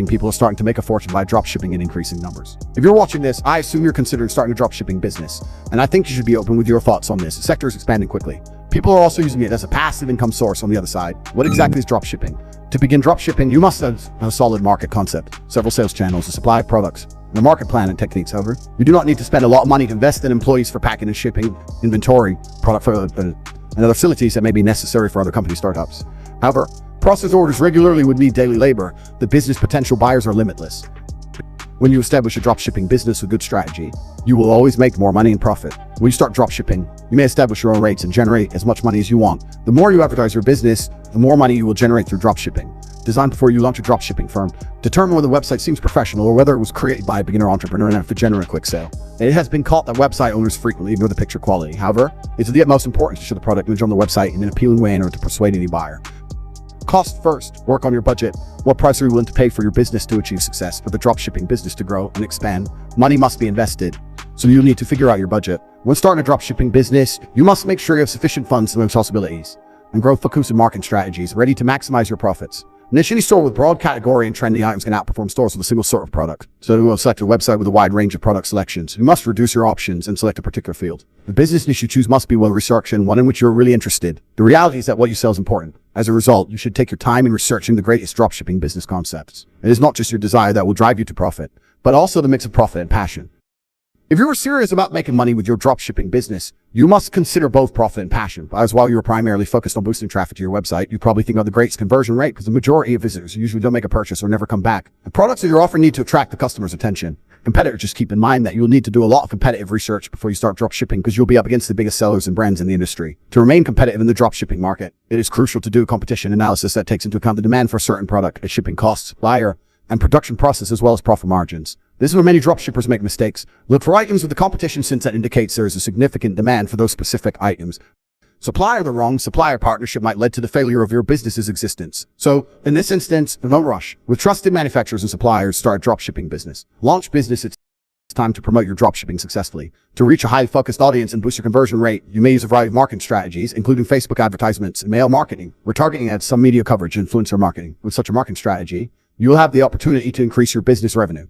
People are starting to make a fortune by dropshipping in increasing numbers. If you're watching this, I assume you're considering starting a dropshipping business, and I think you should be open with your thoughts on this. The sector is expanding quickly. People are also using it as a passive income source on the other side. What exactly is dropshipping? To begin dropshipping, you must have a solid market concept, several sales channels, a supply of products, and a market plan and techniques. However, you do not need to spend a lot of money to invest in employees for packing and shipping, inventory, product for and other facilities that may be necessary for other company startups. However, process orders regularly would need daily labor. The business potential buyers are limitless. When you establish a dropshipping business with good strategy, you will always make more money and profit. When you start dropshipping, you may establish your own rates and generate as much money as you want. The more you advertise your business, the more money you will generate through dropshipping. Design before you launch a dropshipping firm. Determine whether the website seems professional or whether it was created by a beginner entrepreneur and to generate a quick sale. It has been caught that website owners frequently ignore the picture quality. However, it's of the utmost importance to show the product image on the website in an appealing way in order to persuade any buyer. Cost first. Work on your budget. What price are you willing to pay for your business to achieve success? For the dropshipping business to grow and expand, money must be invested. So you'll need to figure out your budget. When starting a dropshipping business, you must make sure you have sufficient funds to those possibilities and growth focus and marketing strategies ready to maximize your profits. Initially, store with broad category and trendy items can outperform stores with a single sort of product. So you will select a website with a wide range of product selections. You must reduce your options and select a particular field. The business niche you choose must be well researched and one in which you're really interested. The reality is that what you sell is important. As a result, you should take your time in researching the greatest dropshipping business concepts. It is not just your desire that will drive you to profit, but also the mix of profit and passion. If you are serious about making money with your dropshipping business, you must consider both profit and passion. As while you are primarily focused on boosting traffic to your website, you probably think of the greatest conversion rate because the majority of visitors usually don't make a purchase or never come back. The products that you're offering need to attract the customer's attention. Competitors, just keep in mind that you'll need to do a lot of competitive research before you start dropshipping because you'll be up against the biggest sellers and brands in the industry. To remain competitive in the dropshipping market, it is crucial to do competition analysis that takes into account the demand for a certain product, its shipping costs, supplier, and production process, as well as profit margins. This is where many dropshippers make mistakes. Look for items with the competition since that indicates there is a significant demand for those specific items. Supply or the wrong supplier partnership might lead to the failure of your business's existence. So, in this instance, don't rush. With trusted manufacturers and suppliers, start a dropshipping business. Launch business. It's time to promote your dropshipping successfully. To reach a highly focused audience and boost your conversion rate, you may use a variety of marketing strategies, including Facebook advertisements and mail marketing, retargeting ads, some media coverage, and influencer marketing. With such a marketing strategy, you'll have the opportunity to increase your business revenue.